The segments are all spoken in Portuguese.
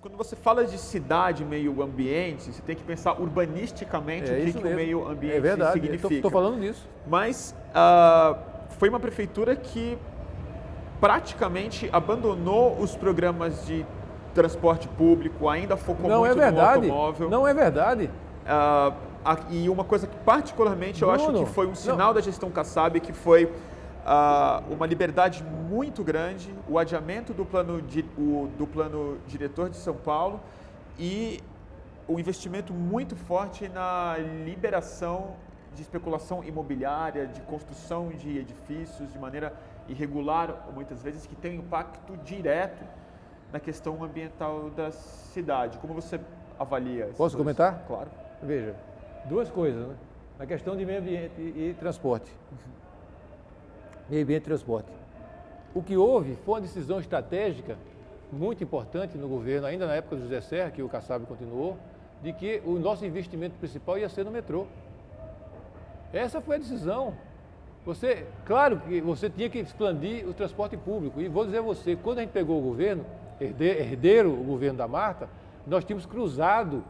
Quando você fala de cidade, meio ambiente, você tem que pensar urbanisticamente o que o meio ambiente significa. Estou falando disso. Mas foi uma prefeitura que praticamente abandonou os programas de transporte público, ainda focou muito no automóvel. Não é verdade. E uma coisa que particularmente eu acho que foi um sinal da gestão Kassab, que foi uma liberdade muito grande, o adiamento do plano diretor de São Paulo e o investimento muito forte na liberação de especulação imobiliária, de construção de edifícios de maneira irregular, muitas vezes, que tem um impacto direto na questão ambiental da cidade. Como você avalia isso? Posso comentar? Claro. Veja, duas coisas, né? Na questão de meio ambiente e transporte. Meio ambiente e transporte. O que houve foi uma decisão estratégica muito importante no governo, ainda na época do José Serra, que o Kassab continuou, de que o nosso investimento principal ia ser no metrô. Essa foi a decisão. Claro que você tinha que expandir o transporte público. E vou dizer a você, quando a gente pegou o governo, herdeiro o governo da Marta, nós tínhamos cruzado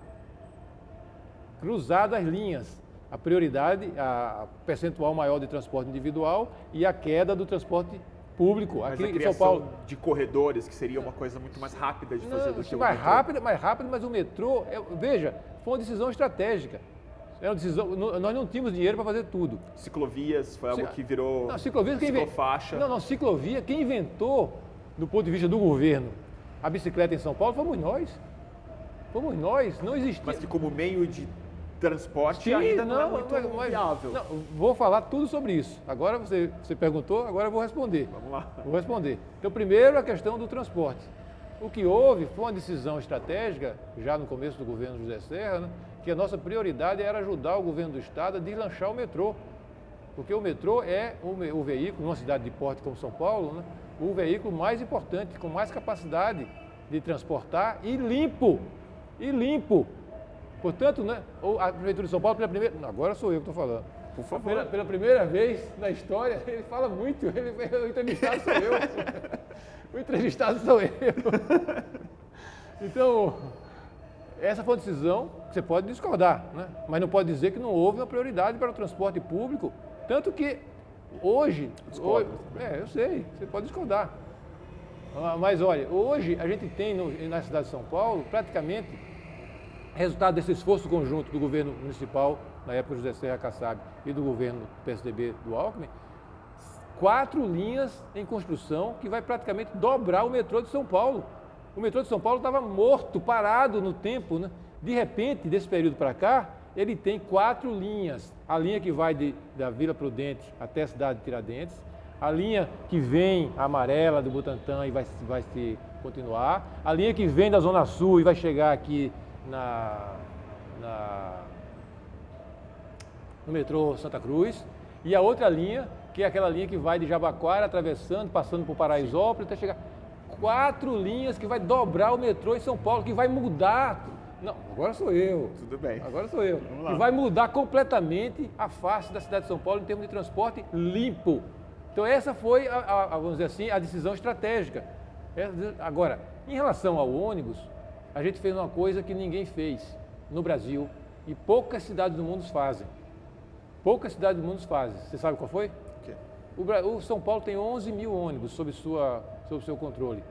as linhas. A prioridade, a percentual maior de transporte individual e a queda do transporte público. Mas aqui a criação em São Paulo de corredores, que seria uma coisa muito mais rápida de fazer do que o mais metrô. mais rápido, mas o metrô, veja, foi uma decisão estratégica. Era uma decisão, nós não tínhamos dinheiro para fazer tudo. Ciclovias foi algo que virou ciclofaixa. Ciclovia, quem inventou, do ponto de vista do governo, a bicicleta em São Paulo fomos nós. Não existia. Mas que como meio de transporte ainda não é muito viável. Vou falar tudo sobre isso. Agora você perguntou, agora eu vou responder. Vamos lá. Vou responder. Então, primeiro, a questão do transporte. O que houve foi uma decisão estratégica, já no começo do governo José Serra, né, que a nossa prioridade era ajudar o governo do estado a deslanchar o metrô. Porque o metrô é o veículo, numa cidade de porte como São Paulo, né, o veículo mais importante, com mais capacidade de transportar e limpo. Portanto, né, a Prefeitura de São Paulo, agora sou eu que estou falando. Por favor. Pela primeira vez na história, ele fala muito, o entrevistado sou eu. O entrevistado sou eu. Então, essa foi uma decisão que você pode discordar, né? Mas não pode dizer que não houve uma prioridade para o transporte público. Tanto que hoje eu sei, você pode discordar. Mas olha, hoje a gente tem na cidade de São Paulo praticamente resultado desse esforço conjunto do governo municipal, na época do José Serra Kassab, e do governo do PSDB do Alckmin, 4 linhas em construção que vai praticamente dobrar o metrô de São Paulo. O metrô de São Paulo estava morto, parado no tempo, né? De repente, desse período para cá, ele tem 4 linhas. A linha que vai da Vila Prudente até a cidade de Tiradentes, a linha que vem a amarela do Butantã e vai se continuar, a linha que vem da Zona Sul e vai chegar aqui no metrô Santa Cruz, e a outra linha, que é aquela linha que vai de Jabaquara, atravessando, passando por Paraisópolis, até chegar. 4 linhas que vai dobrar o metrô em São Paulo, que vai mudar. Não, agora sou eu. Tudo bem. Agora sou eu. Vamos lá. Que vai mudar completamente a face da cidade de São Paulo em termos de transporte limpo. Então essa foi, vamos dizer assim, a decisão estratégica. Agora, em relação ao ônibus, a gente fez uma coisa que ninguém fez no Brasil e poucas cidades do mundo fazem. Você sabe qual foi? O quê? O São Paulo tem 11 mil ônibus sob seu controle.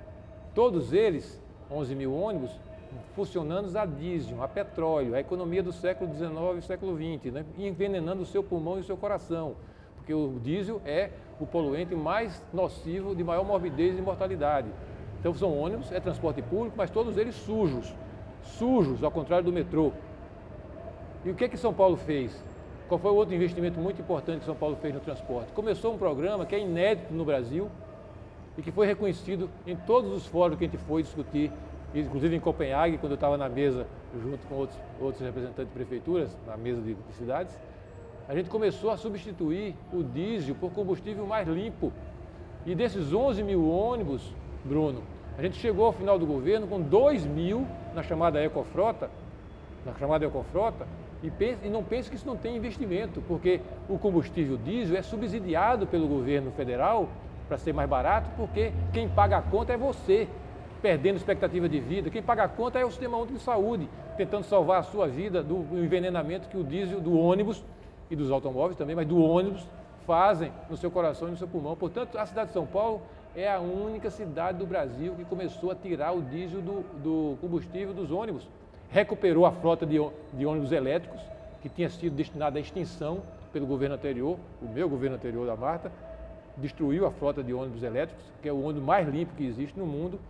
Todos eles, 11 mil ônibus, funcionando a diesel, a petróleo, a economia do século XIX e século XX, né? Envenenando o seu pulmão e o seu coração. Porque o diesel é o poluente mais nocivo, de maior morbidez e mortalidade. Então são ônibus, é transporte público, mas todos eles sujos, ao contrário do metrô. E o que São Paulo fez? Qual foi o outro investimento muito importante que São Paulo fez no transporte? Começou um programa que é inédito no Brasil e que foi reconhecido em todos os fóruns que a gente foi discutir, inclusive em Copenhague, quando eu estava na mesa junto com outros representantes de prefeituras, na mesa de cidades. A gente começou a substituir o diesel por combustível mais limpo. E desses 11 mil ônibus, Bruno, a gente chegou ao final do governo com 2 mil na chamada Ecofrota, e não pense que isso não tem investimento, porque o combustível diesel é subsidiado pelo governo federal para ser mais barato, porque quem paga a conta é você. perdendo expectativa de vida. Quem paga a conta é o Sistema Único de Saúde, tentando salvar a sua vida do envenenamento que o diesel do ônibus e dos automóveis também, mas do ônibus, fazem no seu coração e no seu pulmão. Portanto, a cidade de São Paulo é a única cidade do Brasil que começou a tirar o diesel do combustível dos ônibus. Recuperou a frota de ônibus elétricos, que tinha sido destinada à extinção pelo governo anterior, o meu governo anterior da Marta, destruiu a frota de ônibus elétricos, que é o ônibus mais limpo que existe no mundo.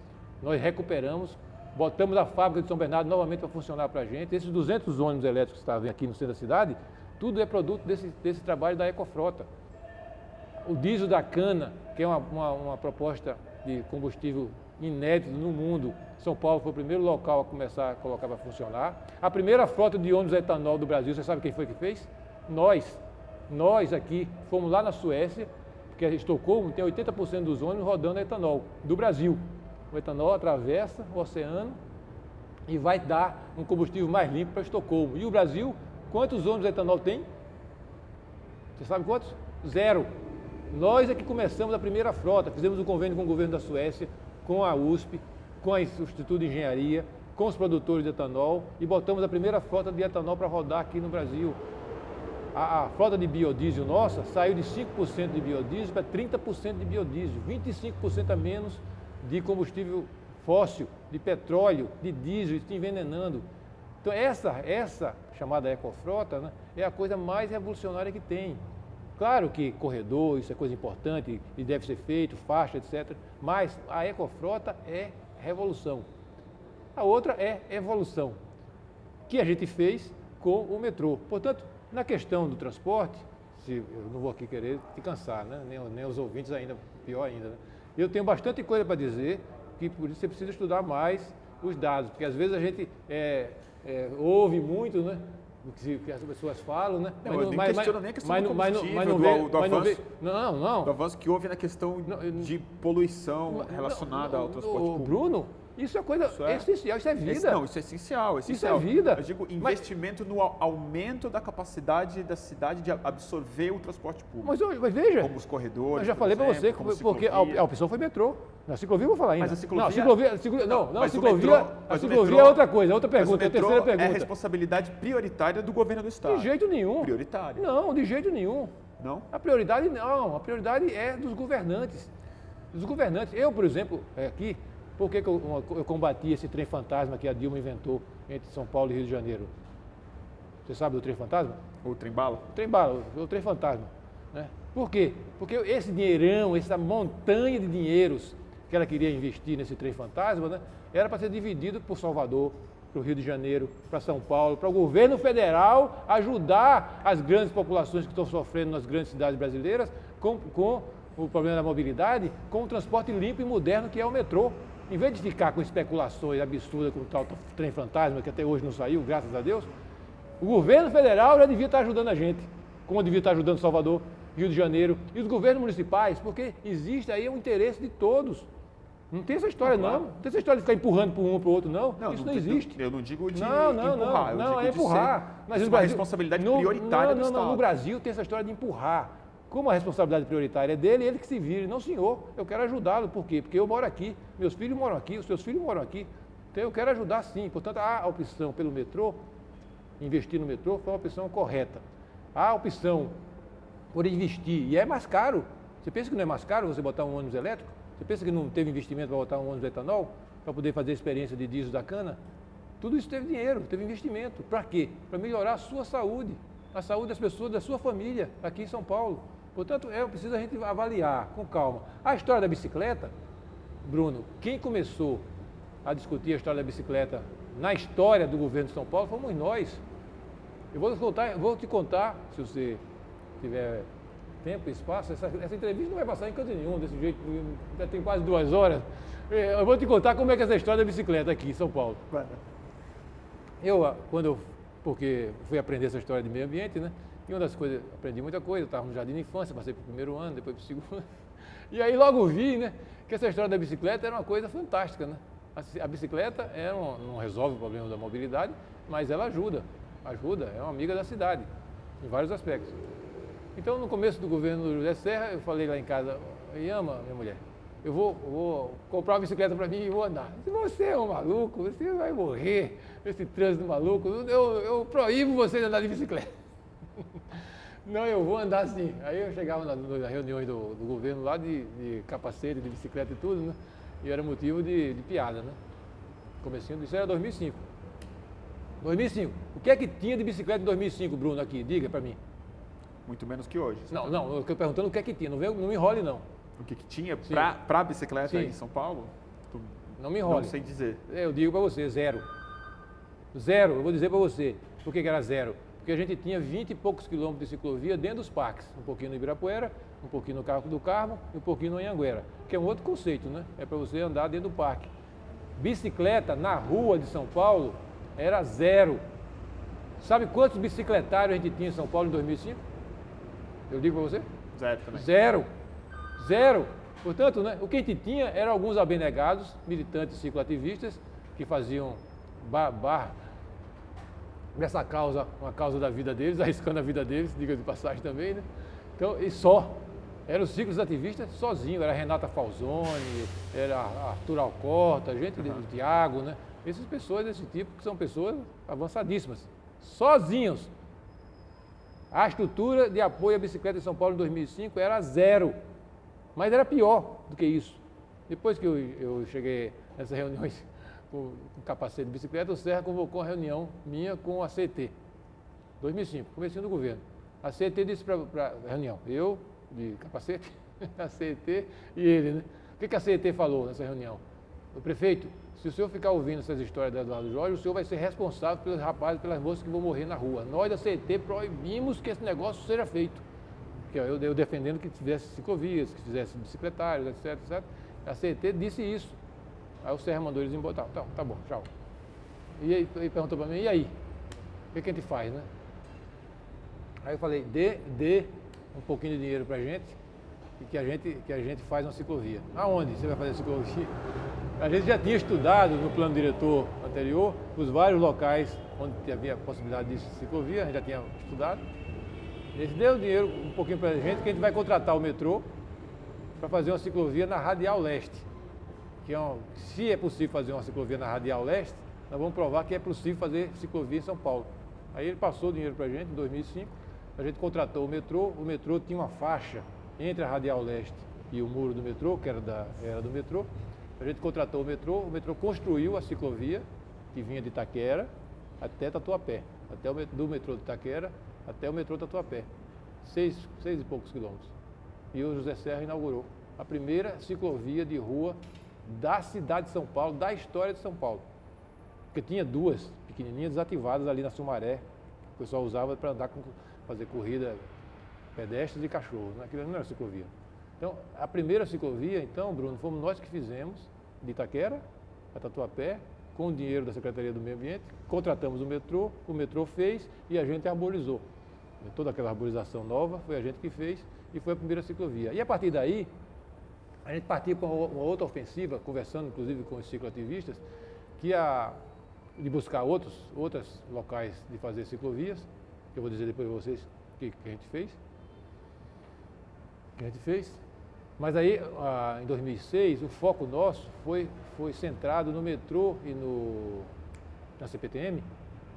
Nós recuperamos, botamos a fábrica de São Bernardo novamente para funcionar para a gente. Esses 200 ônibus elétricos que estavam aqui no centro da cidade, tudo é produto desse trabalho da Ecofrota. O diesel da cana, que é uma proposta de combustível inédito no mundo. São Paulo foi o primeiro local a começar a colocar para funcionar. A primeira frota de ônibus a etanol do Brasil, você sabe quem foi que fez? Nós aqui fomos lá na Suécia, porque Estocolmo tem 80% dos ônibus rodando a etanol do Brasil. O etanol atravessa o oceano e vai dar um combustível mais limpo para Estocolmo. E o Brasil, quantos ônibus a etanol tem? Você sabe quantos? 0. Nós é que começamos a primeira frota, fizemos um convênio com o governo da Suécia, com a USP, com o Instituto de Engenharia, com os produtores de etanol e botamos a primeira frota de etanol para rodar aqui no Brasil. A frota de biodiesel nossa saiu de 5% de biodiesel para 30% de biodiesel, 25% a menos de combustível fóssil, de petróleo, de diesel, se envenenando. Então essa chamada ecofrota, né, é a coisa mais revolucionária que tem. Claro que corredor, isso é coisa importante e deve ser feito, faixa, etc. Mas a ecofrota é revolução. A outra é evolução, que a gente fez com o metrô. Portanto, na questão do transporte, eu não vou aqui querer te cansar, né? nem os ouvintes ainda, pior ainda, né? Eu tenho bastante coisa para dizer, que por isso você precisa estudar mais os dados, porque às vezes a gente ouve muito, né? O que as pessoas falam, né? Não, eu nem questiono nem a questão do combustível, do avanço. Não. Do avanço que houve na questão de poluição relacionada ao transporte público. Bruno, isso é coisa essencial, isso é vida. Isso é essencial. Isso é vida. Eu digo investimento no aumento da capacidade da cidade de absorver o transporte público. Mas veja, como os corredores, eu já falei para você, porque a opção foi metrô. Na ciclovia eu vou falar ainda. Mas a ciclovia... A ciclovia é outra coisa, é outra pergunta, é a terceira pergunta. É responsabilidade prioritária do governo do Estado. De jeito nenhum. Prioritária. Não, de jeito nenhum. Não? A prioridade não, a prioridade é dos governantes. Dos governantes. Eu, por exemplo, aqui, por que eu combati esse trem fantasma que a Dilma inventou entre São Paulo e Rio de Janeiro? Você sabe do trem fantasma? O trem bala? O trem bala, o trem fantasma. Né? Por quê? Porque esse dinheirão, essa montanha de dinheiros que ela queria investir nesse trem fantasma, né, era para ser dividido por Salvador, para o Rio de Janeiro, para São Paulo, para o governo federal ajudar as grandes populações que estão sofrendo nas grandes cidades brasileiras com o problema da mobilidade, com o transporte limpo e moderno que é o metrô. Em vez de ficar com especulações absurdas com o tal trem fantasma, que até hoje não saiu, graças a Deus, o governo federal já devia estar ajudando a gente, como devia estar ajudando Salvador, Rio de Janeiro e os governos municipais, porque existe aí um interesse de todos. Não tem essa história, não. Não tem essa história de ficar empurrando para um para o outro, não. Isso não existe. Eu não digo de empurrar. Não, é empurrar. Mas uma responsabilidade prioritária do Estado. No Brasil tem essa história de empurrar. Como a responsabilidade prioritária é dele, ele que se vire. Não, senhor, eu quero ajudá-lo. Por quê? Porque eu moro aqui, meus filhos moram aqui, os seus filhos moram aqui. Então eu quero ajudar sim. Portanto, a opção pelo metrô, investir no metrô, foi uma opção correta. A opção por investir, e é mais caro. Você pensa que não é mais caro você botar um ônibus elétrico? Você pensa que não teve investimento para botar um ônibus de etanol? Para poder fazer a experiência de diesel da cana? Tudo isso teve dinheiro, teve investimento. Para quê? Para melhorar a sua saúde, a saúde das pessoas, da sua família, aqui em São Paulo. Portanto, preciso a gente avaliar com calma. A história da bicicleta, Bruno, quem começou a discutir a história da bicicleta na história do governo de São Paulo fomos nós. Eu vou te contar, se você tiver tempo e espaço, essa entrevista não vai passar em canto nenhum, desse jeito, já tem quase 2 horas. Eu vou te contar como é que é essa história da bicicleta aqui em São Paulo. Porque fui aprender essa história de meio ambiente, né? E uma das coisas, aprendi muita coisa, eu estava no jardim de infância, passei para o primeiro ano, depois para o segundo. E aí logo vi, né, que essa história da bicicleta era uma coisa fantástica, né? A bicicleta não resolve o problema da mobilidade, mas ela ajuda, é uma amiga da cidade, em vários aspectos. Então, no começo do governo do José Serra, eu falei lá em casa, Yama, minha mulher, eu vou comprar uma bicicleta para mim e vou andar. Se você é um maluco, você vai morrer nesse trânsito maluco, eu proíbo você de andar de bicicleta. Não, eu vou andar assim. Aí eu chegava nas reuniões do governo lá de capacete, de bicicleta e tudo, né? E era motivo de piada, né? Comecinho, isso era 2005. 2005. O que é que tinha de bicicleta em 2005, Bruno, aqui? Diga para mim. Muito menos que hoje. Não, eu estou perguntando o que é que tinha. Não me enrole, não. O que tinha para bicicleta em São Paulo? Não me enrole. Não sei dizer. Eu digo para você, zero. Zero, eu vou dizer para você. Por que era zero? Porque a gente tinha 20 e poucos quilômetros de ciclovia dentro dos parques. Um pouquinho no Ibirapuera, um pouquinho no Carro do Carmo e um pouquinho no Anhanguera. Que é um outro conceito, né? É para você andar dentro do parque. Bicicleta na rua de São Paulo era zero. Sabe quantos bicicletários a gente tinha em São Paulo em 2005? Eu digo para você? Zero também. Zero. Portanto, né, o que a gente tinha eram alguns abnegados, militantes cicloativistas, que faziam dessa causa, uma causa da vida deles, arriscando a vida deles, diga de passagem também, né? Então, e só. Eram os ciclos ativistas sozinhos, era Renata Falzoni, era Arthur Alcorta, gente de Tiago, né? Essas pessoas desse tipo, que são pessoas avançadíssimas, sozinhos. A estrutura de apoio à bicicleta em São Paulo em 2005 era zero, mas era pior do que isso. Depois que eu cheguei nessas reuniões com capacete de bicicleta, o Serra convocou uma reunião minha com a CET, 2005, comecinho do governo. A CET disse para a reunião, eu de capacete, a CET e ele, né? O que a CET falou nessa reunião? O prefeito, se o senhor ficar ouvindo essas histórias do Eduardo Jorge, o senhor vai ser responsável pelos rapazes, pelas moças que vão morrer na rua. Nós da CET proibimos que esse negócio seja feito. Que eu defendendo que tivesse ciclovias, que fizesse bicicletários, etc, etc. A CET disse isso. Aí o Serra mandou eles embora. Tá bom, tchau. E aí perguntou para mim, e aí? O que a gente faz, né? Aí eu falei, dê um pouquinho de dinheiro para a gente e que a gente faz uma ciclovia. Aonde você vai fazer a ciclovia? A gente já tinha estudado no plano diretor anterior os vários locais onde havia possibilidade de ciclovia, a gente já tinha estudado. Eles deu dinheiro um pouquinho para a gente, que a gente vai contratar o metrô para fazer uma ciclovia na Radial Leste. Se é possível fazer uma ciclovia na Radial Leste, nós vamos provar que é possível fazer ciclovia em São Paulo. Aí ele passou o dinheiro para a gente em 2005, a gente contratou o metrô tinha uma faixa entre a Radial Leste e o muro do metrô, que era do metrô. A gente contratou o metrô construiu a ciclovia que vinha de Itaquera até Tatuapé, do metrô de Itaquera até o metrô Tatuapé, 6 e poucos quilômetros. E o José Serra inaugurou a primeira ciclovia de rua da cidade de São Paulo, da história de São Paulo. Porque tinha duas pequenininhas desativadas ali na Sumaré, o pessoal usava para andar fazer corrida pedestres e cachorros, né? Aquilo não era ciclovia. Então, a primeira ciclovia, então, Bruno, fomos nós que fizemos, de Itaquera a Tatuapé, com o dinheiro da Secretaria do Meio Ambiente, contratamos o metrô fez e a gente arborizou. Toda aquela arborização nova foi a gente que fez e foi a primeira ciclovia. E a partir daí, a gente partiu para uma outra ofensiva, conversando inclusive com os cicloativistas, de buscar outros locais de fazer ciclovias, que eu vou dizer depois para vocês o que a gente fez. Mas aí, em 2006, o foco nosso foi centrado no metrô e na CPTM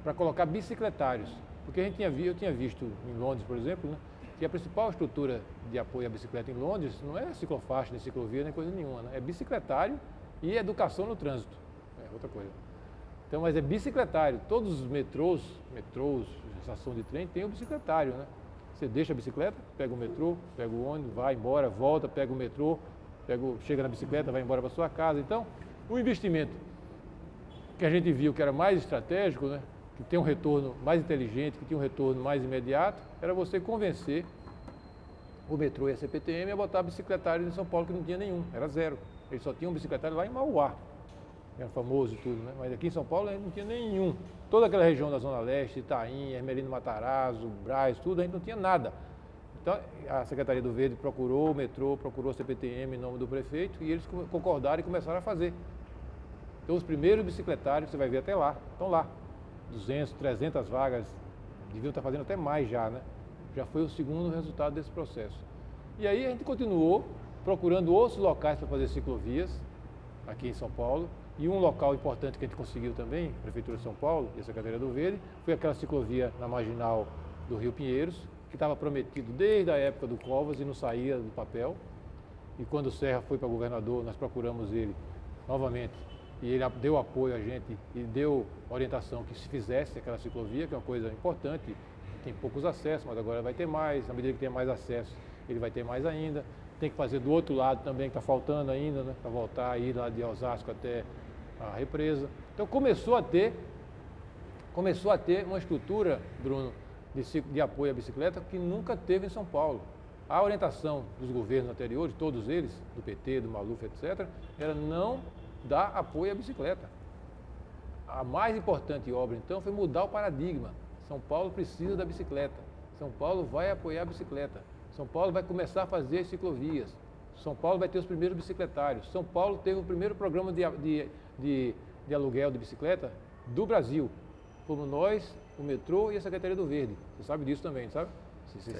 para colocar bicicletários. Porque eu tinha visto em Londres, por exemplo, né, que a principal estrutura de apoio à bicicleta em Londres não é ciclofaixa, nem ciclovia, nem coisa nenhuma, né? É bicicletário e educação no trânsito. É outra coisa. Então, mas é bicicletário. Todos os metrôs, estação de trem, tem o bicicletário, né? Você deixa a bicicleta, pega o metrô, pega o ônibus, vai embora, volta, pega o metrô, chega na bicicleta, vai embora para sua casa. Então, o investimento que a gente viu que era mais estratégico, né, que tem um retorno mais inteligente, que tinha um retorno mais imediato, era você convencer o metrô e a CPTM a botar bicicletários em São Paulo, que não tinha nenhum, era zero. Eles só tinham um bicicletário lá em Mauá, que era famoso e tudo, né? Mas aqui em São Paulo a gente não tinha nenhum. Toda aquela região da Zona Leste, Itaim, Hermelino Matarazzo, Brás, tudo, a gente não tinha nada. Então, a Secretaria do Verde procurou o metrô, procurou a CPTM em nome do prefeito e eles concordaram e começaram a fazer. Então, os primeiros bicicletários, você vai ver até lá, estão lá. 200, 300 vagas, deviam estar fazendo até mais já, né? Já foi o segundo resultado desse processo. E aí a gente continuou procurando outros locais para fazer ciclovias, aqui em São Paulo, e um local importante que a gente conseguiu também, a Prefeitura de São Paulo e a Secretaria do Verde, foi aquela ciclovia na marginal do Rio Pinheiros, que estava prometido desde a época do Covas e não saía do papel. E quando o Serra foi para governador, nós procuramos ele novamente, e ele deu apoio a gente e deu orientação que se fizesse aquela ciclovia, que é uma coisa importante, tem poucos acessos, mas agora vai ter mais, na medida que tem mais acesso, ele vai ter mais ainda. Tem que fazer do outro lado também, que está faltando ainda, né, para voltar aí lá de Osasco até a represa. Então começou a ter uma estrutura, Bruno, de apoio à bicicleta que nunca teve em São Paulo. A orientação dos governos anteriores, todos eles, do PT, do Maluf, etc., era não dar apoio à bicicleta. A mais importante obra, então, foi mudar o paradigma. São Paulo precisa da bicicleta. São Paulo vai apoiar a bicicleta. São Paulo vai começar a fazer ciclovias. São Paulo vai ter os primeiros bicicletários. São Paulo teve o primeiro programa de aluguel de bicicleta do Brasil. Fomos nós, o metrô e a Secretaria do Verde. Você sabe disso também, sabe?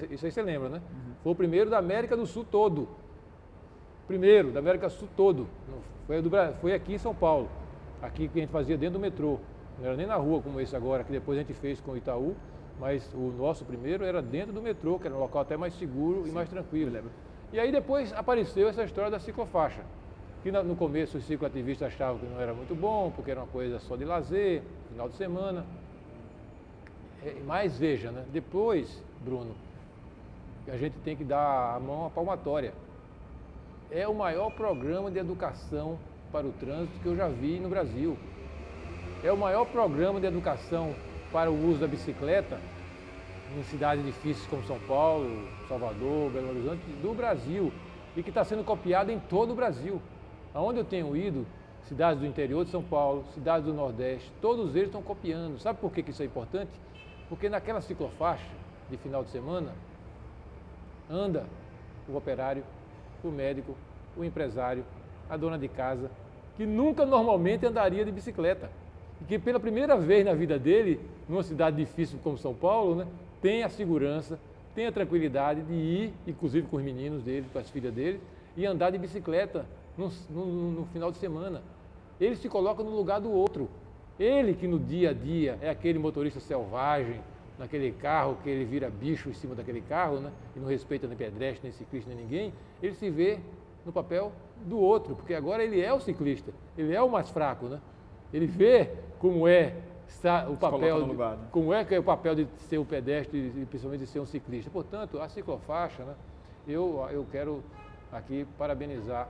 Isso aí você lembra, né? Uhum. Foi o primeiro da América do Sul todo. Primeiro da América do Sul todo. Foi aqui em São Paulo. Aqui que a gente fazia dentro do metrô. Não era nem na rua como esse agora, que depois a gente fez com o Itaú. Mas o nosso primeiro era dentro do metrô, que era um local até mais seguro e mais tranquilo. E aí depois apareceu essa história da ciclofaixa. Que no começo os cicloativistas achavam que não era muito bom, porque era uma coisa só de lazer, final de semana. Mas veja, né? Depois, Bruno, a gente tem que dar a mão à palmatória. É o maior programa de educação para o trânsito que eu já vi no Brasil. É o maior programa de educação para o uso da bicicleta em cidades difíceis como São Paulo, Salvador, Belo Horizonte, do Brasil. E que está sendo copiado em todo o Brasil. Aonde eu tenho ido, cidades do interior de São Paulo, cidades do Nordeste, todos eles estão copiando. Sabe por que isso é importante? Porque naquela ciclofaixa de final de semana, anda o operário, o médico, o empresário, a dona de casa, que nunca normalmente andaria de bicicleta. E que pela primeira vez na vida dele, numa cidade difícil como São Paulo, né, tem a segurança, tem a tranquilidade de ir, inclusive com os meninos dele, com as filhas dele, e andar de bicicleta no final de semana. Ele se coloca no lugar do outro. Ele que no dia a dia é aquele motorista selvagem, naquele carro que ele vira bicho em cima daquele carro, né? E não respeita nem pedestre, nem ciclista, nem ninguém, ele se vê no papel do outro, porque agora ele é o ciclista, ele é o mais fraco, né? Ele vê como é o papel, lugar, né? Como é que é o papel de ser um pedestre e principalmente de ser um ciclista. Portanto, a ciclofaixa, né? Eu quero aqui parabenizar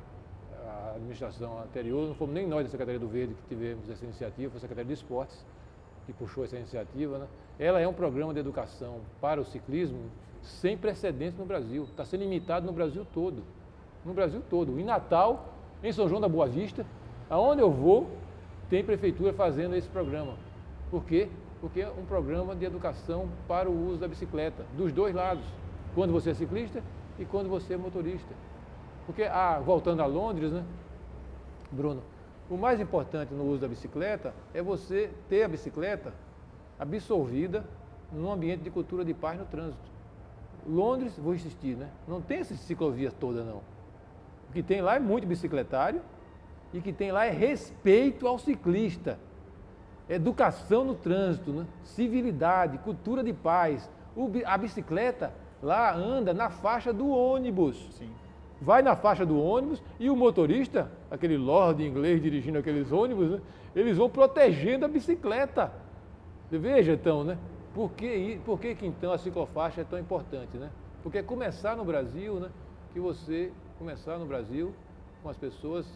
a administração anterior, não fomos nem nós da Secretaria do Verde que tivemos essa iniciativa, foi a Secretaria de Esportes que puxou essa iniciativa, né? Ela é um programa de educação para o ciclismo sem precedentes no Brasil, está sendo imitado no Brasil todo. No Brasil todo. Em Natal, em São João da Boa Vista, aonde eu vou, tem prefeitura fazendo esse programa. Por quê? Porque é um programa de educação para o uso da bicicleta, dos dois lados, quando você é ciclista e quando você é motorista. Porque, voltando a Londres, né, Bruno, o mais importante no uso da bicicleta é você ter a bicicleta absorvida num ambiente de cultura de paz no trânsito. Londres, vou insistir, né, não tem essas ciclovias todas, não. O que tem lá é muito bicicletário e o que tem lá é respeito ao ciclista, educação no trânsito, né, civilidade, cultura de paz. A bicicleta lá anda na faixa do ônibus. Sim. Vai na faixa do ônibus e o motorista, aquele lord inglês dirigindo aqueles ônibus, né, eles vão protegendo a bicicleta. Veja então, né? Por que então a ciclofaixa é tão importante, né? Porque começar no Brasil, né? Que você começar no Brasil com as pessoas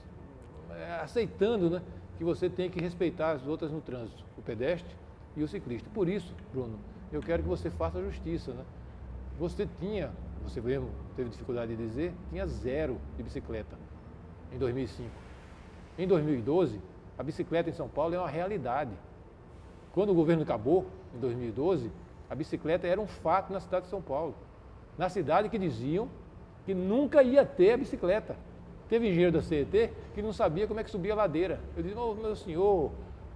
aceitando, né? Que você tem que respeitar as outras no trânsito, o pedestre e o ciclista. Por isso, Bruno, eu quero que você faça justiça, né? Você mesmo teve dificuldade de dizer, tinha 0 de bicicleta em 2005. Em 2012, a bicicleta em São Paulo é uma realidade. Quando o governo acabou, em 2012, a bicicleta era um fato na cidade de São Paulo. Na cidade que diziam que nunca ia ter a bicicleta. Teve engenheiro da CET que não sabia como é que subia a ladeira. Eu disse, meu senhor,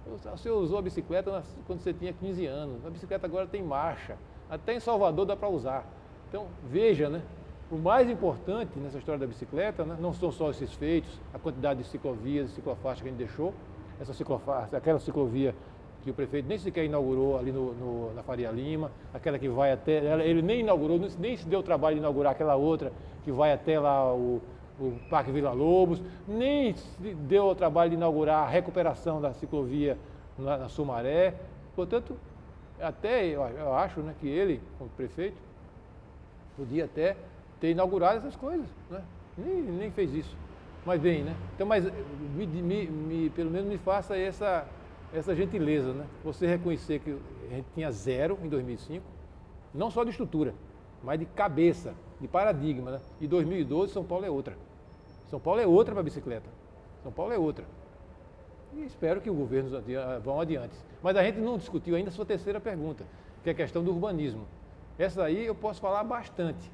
o senhor usou a bicicleta quando você tinha 15 anos. A bicicleta agora tem marcha. Até em Salvador dá para usar. Então, veja, né? o mais importante nessa história da bicicleta, né, não são só esses feitos, a quantidade de ciclovias e ciclofaixas que a gente deixou, aquela ciclovia que o prefeito nem sequer inaugurou ali na Faria Lima, aquela que vai até, ele nem inaugurou, nem se deu o trabalho de inaugurar aquela outra que vai até lá o Parque Vila Lobos, nem se deu o trabalho de inaugurar a recuperação da ciclovia na Sumaré. Portanto, até eu acho, né, que ele, como prefeito, podia até ter inaugurado essas coisas, né? Nem fez isso. Mas bem, né? Então, mas pelo menos me faça essa gentileza, né? Você reconhecer que a gente tinha 0 em 2005, não só de estrutura, mas de cabeça, de paradigma, né? E 2012 São Paulo é outra. São Paulo é outra para a bicicleta. São Paulo é outra. E espero que os governos vão adiante. Mas a gente não discutiu ainda a sua terceira pergunta, que é a questão do urbanismo. Essa aí eu posso falar bastante.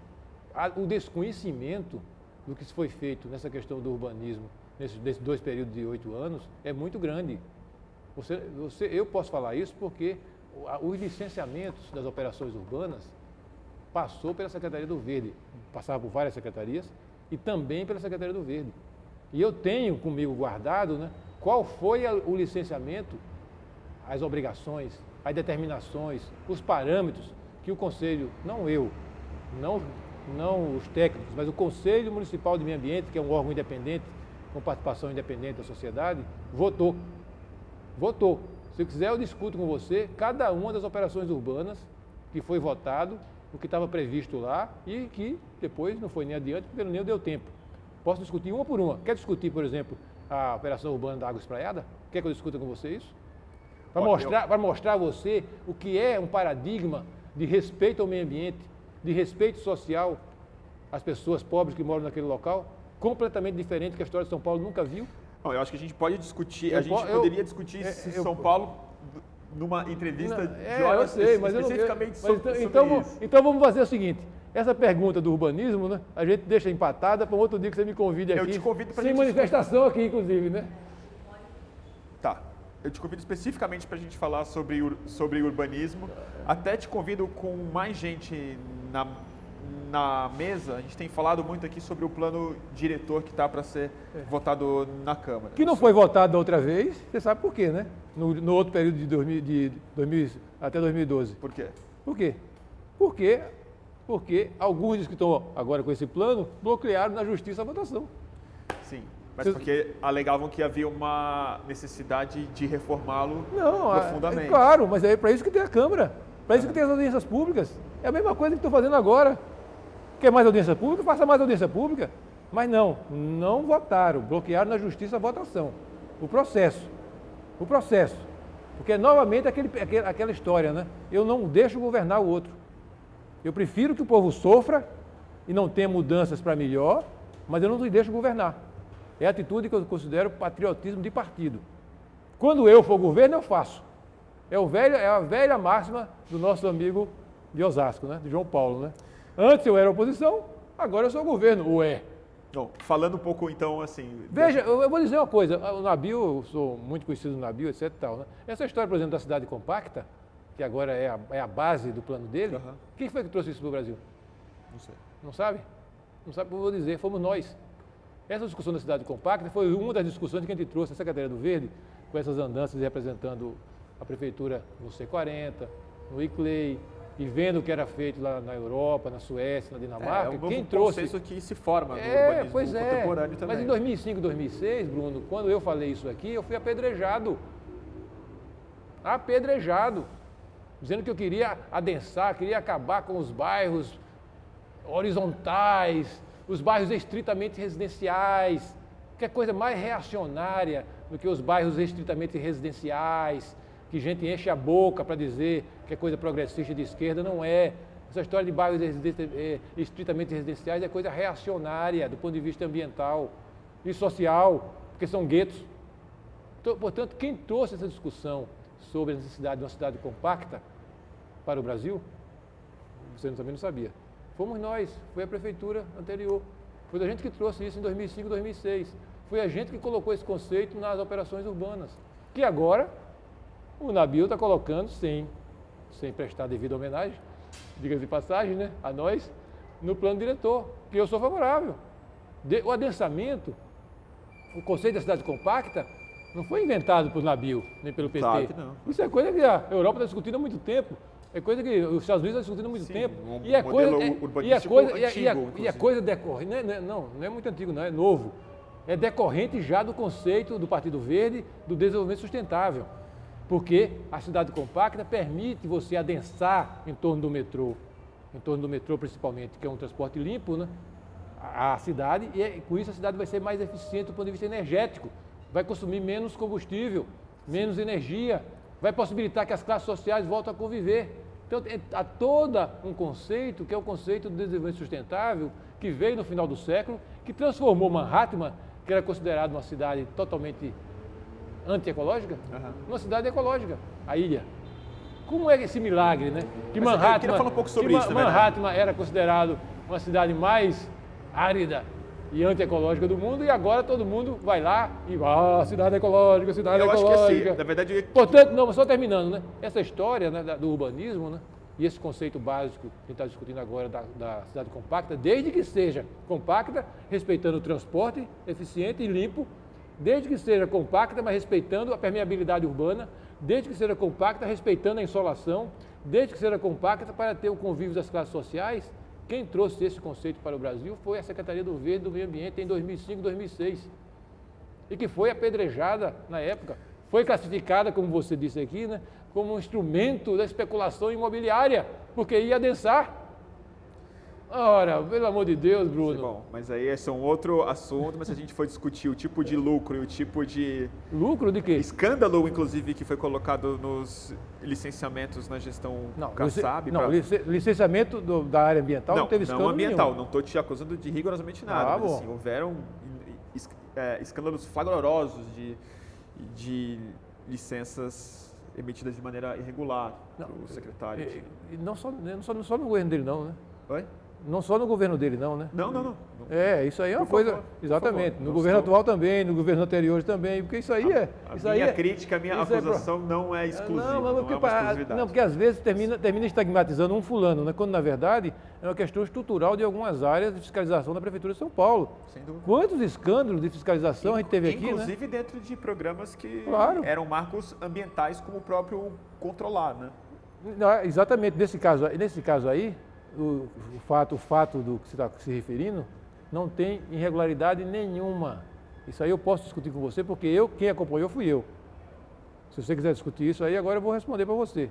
O desconhecimento do que foi feito nessa questão do urbanismo, nesses 2 períodos de 8 anos, é muito grande. Eu posso falar isso porque os licenciamentos das operações urbanas passou pela Secretaria do Verde, passava por várias secretarias e também pela Secretaria do Verde. E eu tenho comigo guardado, né, qual foi o licenciamento, as obrigações, as determinações, os parâmetros que o Conselho, não eu, não os técnicos, mas o Conselho Municipal de Meio Ambiente, que é um órgão independente, com participação independente da sociedade, votou. Se eu quiser, eu discuto com você cada uma das operações urbanas que foi votado, o que estava previsto lá e que depois não foi nem adiante, porque nem deu tempo. Posso discutir uma por uma. Quer discutir, por exemplo, a operação urbana da água espraiada? Quer que eu discuta com você isso? Para mostrar a você o que é um paradigma de respeito ao meio ambiente, de respeito social às pessoas pobres que moram naquele local, completamente diferente que a história de São Paulo nunca viu. Não, eu acho que a gente pode discutir, poderia discutir se São Paulo, numa entrevista de horas, especificamente sobre isso. Então vamos fazer o seguinte, essa pergunta do urbanismo, né, a gente deixa empatada para um outro dia que você me convide aqui. Eu te convido para sem manifestação aqui, inclusive, né? Tá. Eu te convido especificamente para a gente falar sobre urbanismo. Até te convido com mais gente na mesa. A gente tem falado muito aqui sobre o plano diretor que está para ser votado na Câmara. Que não foi votado da outra vez, você sabe por quê, né? No outro período de 2000 até 2012. Por quê? Por quê? Porque alguns dos que estão agora com esse plano bloquearam na Justiça a votação. Sim. Mas porque alegavam que havia uma necessidade de reformá-lo profundamente. Claro, mas é para isso que tem a Câmara, para isso que tem as audiências públicas. É a mesma coisa que estou fazendo agora. Quer mais audiência pública? Faça mais audiência pública. Mas não votaram, bloquearam na Justiça a votação. O processo. Porque novamente aquela história, né? Eu não deixo governar o outro. Eu prefiro que o povo sofra e não tenha mudanças para melhor, mas eu não deixo governar. É a atitude que eu considero patriotismo de partido. Quando eu for governo, eu faço. É a velha máxima do nosso amigo de Osasco, né? De João Paulo, né? Antes eu era oposição, agora eu sou governo. Bom, falando um pouco então assim... Veja, eu vou dizer uma coisa. O Nabil, eu sou muito conhecido do Nabil, etc. Tal, né? Essa história, por exemplo, da cidade compacta, que agora é a base do plano dele, quem foi que trouxe isso para o Brasil? Não sei. Não sabe? Não sabe o que eu vou dizer, fomos nós. Essa discussão da cidade compacta foi uma das discussões que a gente trouxe na Secretaria do Verde, com essas andanças representando a prefeitura no C40, no ICLEI, e vendo o que era feito lá na Europa, na Suécia, na Dinamarca. Quem trouxe isso que se forma no urbanismo contemporâneo também. Mas em 2005, 2006, Bruno, quando eu falei isso aqui, eu fui apedrejado, dizendo que eu queria adensar, queria acabar com os bairros horizontais, os bairros estritamente residenciais, que é coisa mais reacionária do que os bairros estritamente residenciais, que gente enche a boca para dizer que é coisa progressista de esquerda, não é. Essa história de bairros estritamente residenciais é coisa reacionária do ponto de vista ambiental e social, porque são guetos. Então, portanto, quem trouxe essa discussão sobre a necessidade de uma cidade compacta para o Brasil, você também não sabia. Fomos nós, foi a prefeitura anterior. Foi a gente que trouxe isso em 2005, 2006. Foi a gente que colocou esse conceito nas operações urbanas, que agora o Nabil está colocando sem prestar devida homenagem, diga-se de passagem, né, a nós, no plano diretor, que eu sou favorável. O adensamento, o conceito da cidade compacta, não foi inventado por Nabil, nem pelo PT. Claro que não. Isso é coisa que a Europa está discutindo há muito tempo. É coisa que os Estados Unidos estão discutindo há muito tempo. E é coisa decorrente. Não é muito antigo, não, é novo. É decorrente já do conceito do Partido Verde do desenvolvimento sustentável. Porque a cidade compacta permite você adensar em torno do metrô principalmente, que é um transporte limpo, né? A cidade, e com isso a cidade vai ser mais eficiente do ponto de vista energético, vai consumir menos combustível, menos energia, vai possibilitar que as classes sociais voltem a conviver. Então, há todo um conceito, que é o conceito do desenvolvimento sustentável, que veio no final do século, que transformou Manhattan, que era considerada uma cidade totalmente antiecológica, numa cidade ecológica, a ilha. Como é esse milagre, né? Que Manhattan, eu queria falar um pouco sobre isso também, Manhattan era considerado uma cidade mais árida e antiecológica do mundo, e agora todo mundo vai lá e cidade ecológica, cidade ecológica. Eu acho que assim, na verdade... Portanto, não, só terminando, né? Essa história, né, do urbanismo, né? E esse conceito básico que a gente está discutindo agora da cidade compacta, desde que seja compacta, respeitando o transporte eficiente e limpo, desde que seja compacta, mas respeitando a permeabilidade urbana, desde que seja compacta, respeitando a insolação, desde que seja compacta para ter o convívio das classes sociais. Quem trouxe esse conceito para o Brasil foi a Secretaria do Verde e do Meio Ambiente em 2005, 2006, e que foi apedrejada na época. Foi classificada, como você disse aqui, né, como um instrumento da especulação imobiliária, porque ia adensar. Ora, pelo amor de Deus, Bruno. Bom, mas aí esse é um outro assunto, mas se a gente for discutir o tipo de lucro e o tipo de... Lucro de quê? Escândalo, inclusive, que foi colocado nos licenciamentos na gestão Kassab. Licenciamento da área ambiental não teve escândalo ambiental, nenhum. Não estou te acusando de rigorosamente nada, mas assim, houveram escândalos flagrosos de licenças emitidas de maneira irregular pelo secretário. Não só no governo dele, não, né? Oi? Não só no governo dele, não, né? Não. Isso aí é uma coisa. Exatamente. No governo atual também, no governo anterior também, porque isso aí é. A minha crítica, a minha acusação não é exclusiva. Não, porque às vezes termina estigmatizando um fulano, né? Quando na verdade é uma questão estrutural de algumas áreas de fiscalização da Prefeitura de São Paulo. Sem dúvida. Quantos escândalos de fiscalização a gente teve aqui, né? Inclusive dentro de programas que eram marcos ambientais, como o próprio Controlar, né? Não, exatamente. Nesse caso aí, o fato do que você está se referindo não tem irregularidade nenhuma. Isso aí eu posso discutir com você, porque quem acompanhou fui eu. Se você quiser discutir isso aí, agora eu vou responder para você.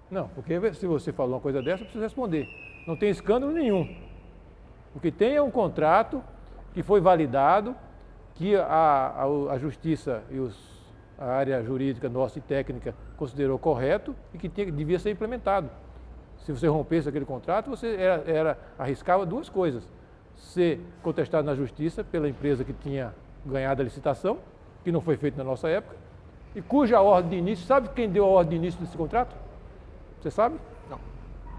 Não, porque se você falou uma coisa dessa, eu preciso responder. Não tem escândalo nenhum. O que tem é um contrato que foi validado, que a Justiça e a área jurídica nossa e técnica considerou correto e que devia ser implementado. Se você rompesse aquele contrato, você arriscava duas coisas. Ser contestado na justiça pela empresa que tinha ganhado a licitação, que não foi feito na nossa época, e cuja ordem de início, sabe quem deu a ordem de início desse contrato? Você sabe? Não.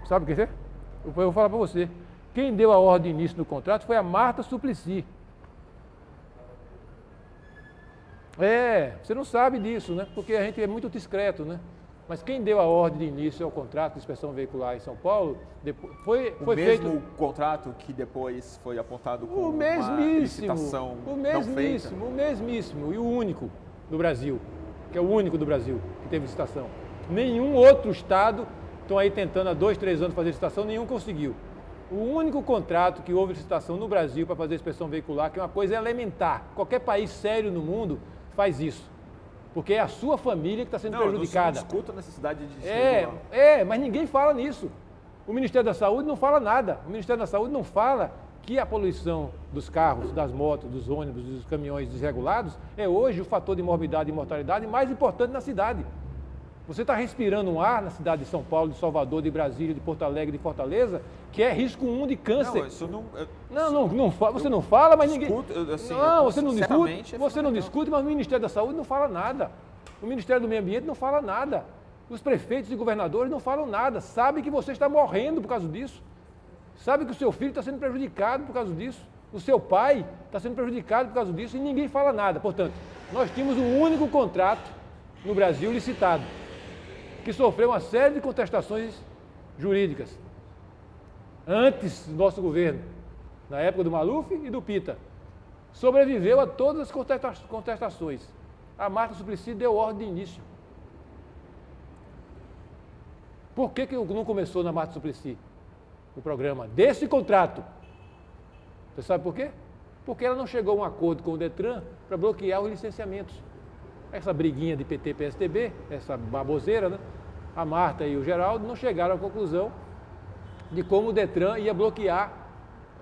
Sabe quem é? Eu vou falar para você. Quem deu a ordem de início do contrato foi a Marta Suplicy. Você não sabe disso, né? Porque a gente é muito discreto, né? Mas quem deu a ordem de início ao contrato de inspeção veicular em São Paulo foi feito... O mesmo contrato que depois foi apontado como uma licitação não feita? O mesmíssimo e o único do Brasil, que é o único do Brasil que teve licitação. Nenhum outro estado estão aí tentando há 2, 3 anos fazer licitação, nenhum conseguiu. O único contrato que houve licitação no Brasil para fazer inspeção veicular, que é uma coisa elementar, qualquer país sério no mundo faz isso. Porque é a sua família que está sendo prejudicada. Eu não discuto a necessidade de mas ninguém fala nisso. O Ministério da Saúde não fala nada. O Ministério da Saúde não fala que a poluição dos carros, das motos, dos ônibus, dos caminhões desregulados é hoje o fator de morbidade e mortalidade mais importante na cidade. Você está respirando um ar na cidade de São Paulo, de Salvador, de Brasília, de Porto Alegre, de Fortaleza, que é risco 1 de câncer. Não, isso não... Você não fala, mas ninguém... Você não não discute, mas o Ministério da Saúde não fala nada. O Ministério do Meio Ambiente não fala nada. Os prefeitos e governadores não falam nada. Sabem que você está morrendo por causa disso. Sabe que o seu filho está sendo prejudicado por causa disso. O seu pai está sendo prejudicado por causa disso e ninguém fala nada. Portanto, nós tínhamos um único contrato no Brasil licitado, que sofreu uma série de contestações jurídicas. antes do nosso governo, na época do Maluf e do Pita. Sobreviveu a todas as contestações. A Marta Suplicy deu ordem de início. Por que não começou na Marta Suplicy o programa desse contrato? Você sabe por quê? Porque ela não chegou a um acordo com o Detran para bloquear os licenciamentos. Essa briguinha de PT e PSDB, essa baboseira, né? A Marta e o Geraldo não chegaram à conclusão de como o Detran ia bloquear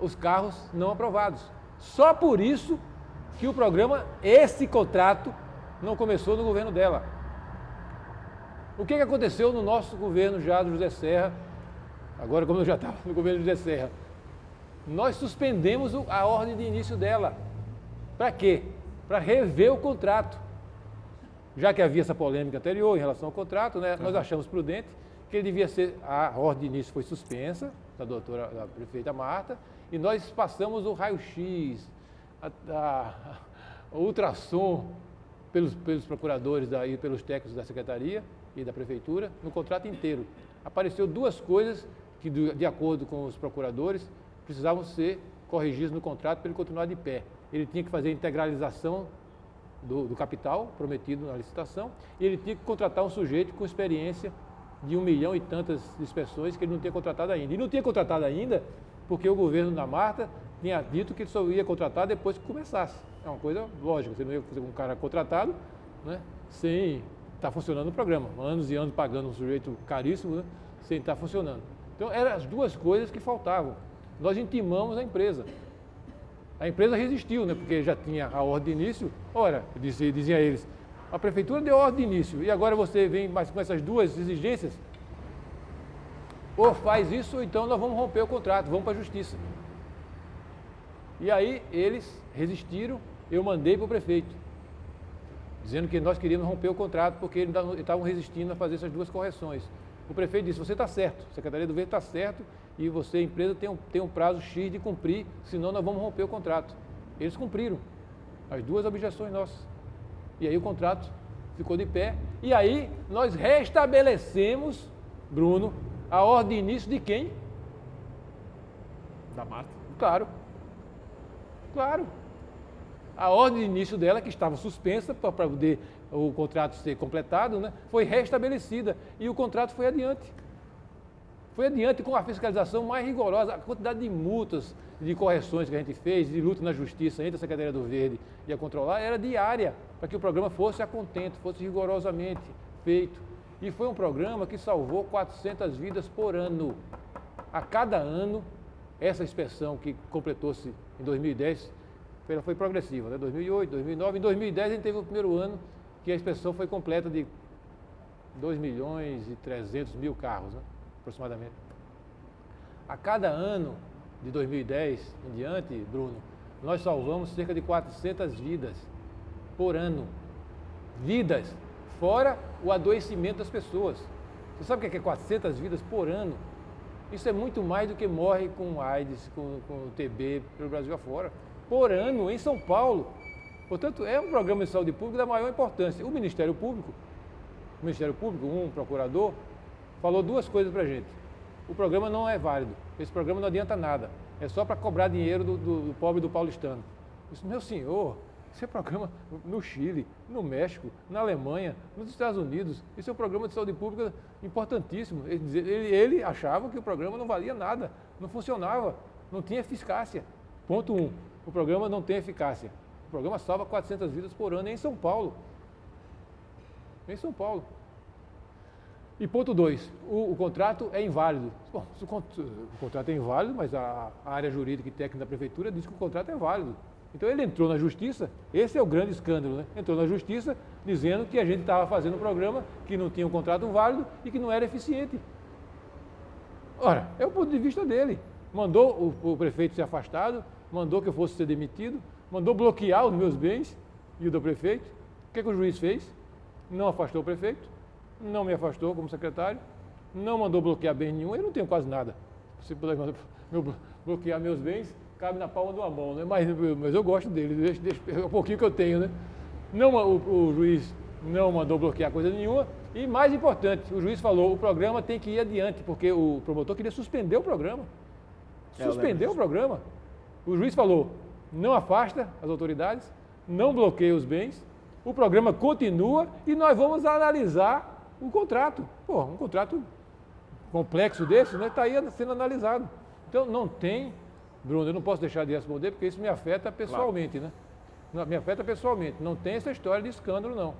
os carros não aprovados. Só por isso que o programa, esse contrato, não começou no governo dela. O que aconteceu no nosso governo já do José Serra, agora como eu já estava no governo do José Serra? Nós suspendemos a ordem de início dela. Para quê? Para rever o contrato. Já que havia essa polêmica anterior em relação ao contrato, né, nós achamos prudente que ele devia ser, a ordem de início foi suspensa, da prefeita Marta, e nós passamos o raio-x, o ultrassom pelos procuradores e pelos técnicos da secretaria e da prefeitura no contrato inteiro. Apareceu duas coisas que, de acordo com os procuradores, precisavam ser corrigidas no contrato para ele continuar de pé. Ele tinha que fazer a integralização do capital prometido na licitação e ele tinha que contratar um sujeito com experiência de 1 milhão e tantas inspeções que ele não tinha contratado ainda. E não tinha contratado ainda porque o governo da Marta tinha dito que ele só ia contratar depois que começasse. É uma coisa lógica, você não ia fazer com um cara contratado, né, sem estar funcionando o programa. Anos e anos pagando um sujeito caríssimo, né, sem estar funcionando. Então, eram as duas coisas que faltavam. Nós intimamos a empresa. A empresa resistiu, né, porque já tinha a ordem de início. Ora, diziam eles, a prefeitura deu ordem de início e agora você vem mais com essas duas exigências? Ou faz isso, ou então nós vamos romper o contrato, vamos para a justiça. E aí eles resistiram, eu mandei para o prefeito, dizendo que nós queríamos romper o contrato porque eles estavam resistindo a fazer essas duas correções. O prefeito disse, você está certo, a Secretaria do Verde está certo e você, a empresa, tem um prazo X de cumprir, senão nós vamos romper o contrato. Eles cumpriram as duas objeções nossas. E aí o contrato ficou de pé. E aí nós restabelecemos, Bruno, a ordem de início de quem? Da Marta. Claro. Claro. A ordem de início dela, que estava suspensa para poder o contrato ser completado, né, foi restabelecida e o contrato foi adiante. Foi adiante com a fiscalização mais rigorosa, a quantidade de multas, de correções que a gente fez, de luta na justiça entre a Secretaria do Verde e a Controlar, era diária, para que o programa fosse a contento, fosse rigorosamente feito. E foi um programa que salvou 400 vidas por ano. A cada ano, essa inspeção que completou-se em 2010, ela foi progressiva, né? 2008, 2009, em 2010 a gente teve o primeiro ano que a inspeção foi completa de 2.300.000 carros, né? Aproximadamente. A cada ano de 2010 em diante, Bruno, nós salvamos cerca de 400 vidas por ano. Vidas, fora o adoecimento das pessoas. Você sabe o que é 400 vidas por ano? Isso é muito mais do que morre com AIDS, com TB pelo Brasil afora. Por ano, em São Paulo. Portanto, é um programa de saúde pública da maior importância. O Ministério Público, um procurador, falou duas coisas para a gente. O programa não é válido, esse programa não adianta nada, é só para cobrar dinheiro do pobre do paulistano. Eu disse, meu senhor, esse é programa no Chile, no México, na Alemanha, nos Estados Unidos, isso é um programa de saúde pública importantíssimo. Ele achava que o programa não valia nada, não funcionava, não tinha eficácia. Ponto 1, o programa não tem eficácia. O programa salva 400 vidas por ano em São Paulo. Em São Paulo. E ponto 2, o contrato é inválido. Bom, o contrato é inválido, mas a área jurídica e técnica da prefeitura diz que o contrato é válido. Então ele entrou na justiça, esse é o grande escândalo, né? Entrou na justiça dizendo que a gente estava fazendo um programa que não tinha um contrato válido e que não era eficiente. Ora, é o ponto de vista dele. Mandou o prefeito ser afastado, mandou que eu fosse ser demitido, mandou bloquear os meus bens e o do prefeito. O que o juiz fez? Não afastou o prefeito, não me afastou como secretário, não mandou bloquear bem nenhum, eu não tenho quase nada. Se puder bloquear meus bens, cabe na palma de uma mão, né? Mas eu gosto dele, deixa um pouquinho que eu tenho, né? Não, o juiz não mandou bloquear coisa nenhuma e, mais importante, o juiz falou, o programa tem que ir adiante, porque o promotor queria suspender o programa. Suspendeu o programa. O juiz falou, não afasta as autoridades, não bloqueia os bens, o programa continua e nós vamos analisar o contrato. Pô, um contrato complexo desse, né, está aí sendo analisado. Então, não tem, Bruno, eu não posso deixar de responder, porque isso me afeta pessoalmente, claro. Né? Me afeta pessoalmente. Não tem essa história de escândalo, não.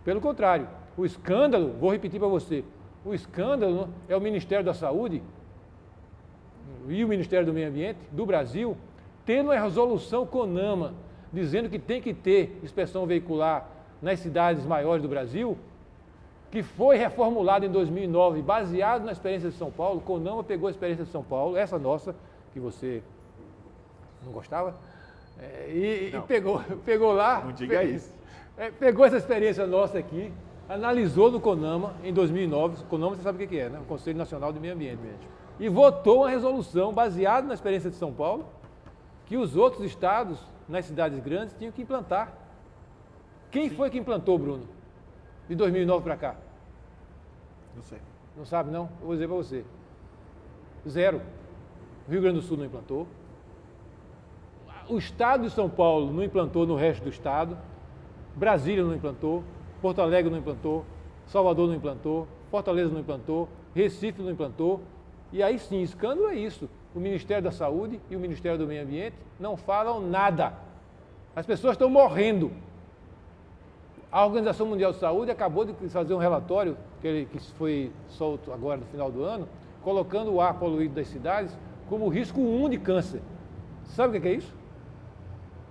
Pelo contrário, o escândalo, vou repetir para você, o escândalo é o Ministério da Saúde e o Ministério do Meio Ambiente do Brasil tendo a resolução CONAMA dizendo que tem que ter inspeção veicular nas cidades maiores do Brasil, que foi reformulado em 2009, baseado na experiência de São Paulo. CONAMA pegou a experiência de São Paulo, essa nossa, que você não gostava, e pegou lá... Não diga isso. Pegou essa experiência nossa aqui, analisou no CONAMA em 2009, CONAMA você sabe o que é, né? O Conselho Nacional do Meio Ambiente. E votou uma resolução baseada na experiência de São Paulo, que os outros estados, nas cidades grandes, tinham que implantar. Quem foi que implantou, Bruno? De 2009 para cá? Não sei. Não sabe, não? Eu vou dizer para você. Zero. O Rio Grande do Sul não implantou. O estado de São Paulo não implantou no resto do estado. Brasília não implantou. Porto Alegre não implantou. Salvador não implantou. Fortaleza não implantou. Recife não implantou. E aí sim, escândalo é isso. O Ministério da Saúde e o Ministério do Meio Ambiente não falam nada. As pessoas estão morrendo. A Organização Mundial de Saúde acabou de fazer um relatório, que foi solto agora no final do ano, colocando o ar poluído das cidades como risco 1 de câncer. Sabe o que é isso?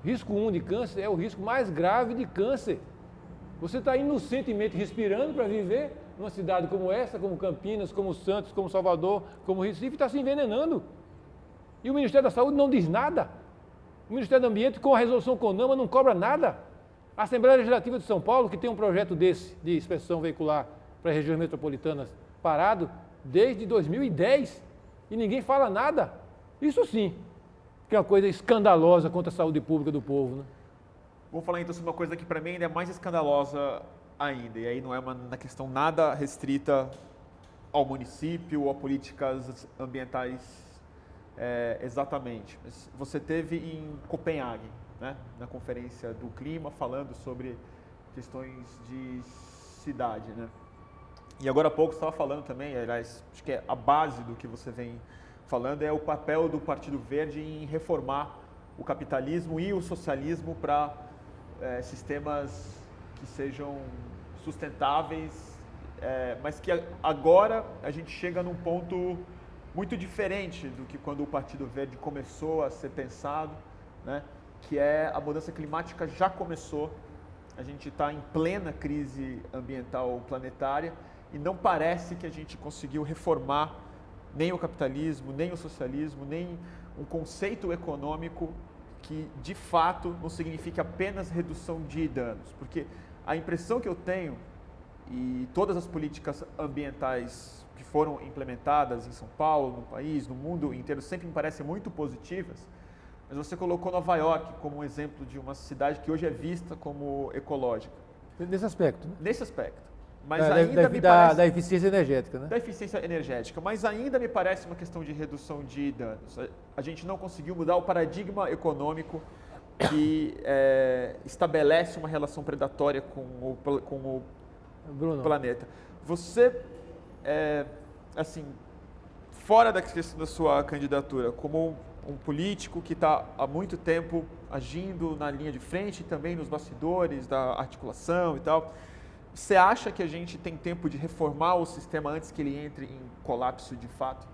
Risco 1 de câncer é o risco mais grave de câncer. Você está inocentemente respirando para viver numa cidade como essa, como Campinas, como Santos, como Salvador, como Recife, está se envenenando. E o Ministério da Saúde não diz nada. O Ministério do Ambiente, com a resolução CONAMA, não cobra nada. A Assembleia Legislativa de São Paulo, que tem um projeto desse, de inspeção veicular para regiões metropolitanas, parado desde 2010, e ninguém fala nada. Isso sim, que é uma coisa escandalosa contra a saúde pública do povo, né? Vou falar então sobre uma coisa que para mim ainda é mais escandalosa ainda, e aí não é uma questão nada restrita ao município ou a políticas ambientais exatamente. Mas você teve em Copenhague, né, na conferência do clima, falando sobre questões de cidade, né? E agora há pouco você estava falando também, aliás, acho que a base do que você vem falando é o papel do Partido Verde em reformar o capitalismo e o socialismo para sistemas que sejam sustentáveis, mas que agora a gente chega num ponto muito diferente do que quando o Partido Verde começou a ser pensado, né? Que é a mudança climática já começou, a gente está em plena crise ambiental planetária e não parece que a gente conseguiu reformar nem o capitalismo, nem o socialismo, nem um conceito econômico que de fato não signifique apenas redução de danos, porque a impressão que eu tenho, e todas as políticas ambientais que foram implementadas em São Paulo, no país, no mundo inteiro, sempre me parecem muito positivas, mas você colocou Nova York como um exemplo de uma cidade que hoje é vista como ecológica. Nesse aspecto, né? Nesse aspecto. Mas ainda me parece... Da eficiência energética, né? Da eficiência energética, mas ainda me parece uma questão de redução de danos. A gente não conseguiu mudar o paradigma econômico que estabelece uma relação predatória com o planeta. Você, assim, fora da questão da sua candidatura, como um político que está há muito tempo agindo na linha de frente e também nos bastidores da articulação e tal, você acha que a gente tem tempo de reformar o sistema antes que ele entre em colapso de fato?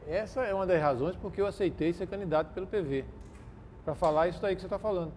Essa é uma das razões porque eu aceitei ser candidato pelo PV, para falar isso daí que você está falando.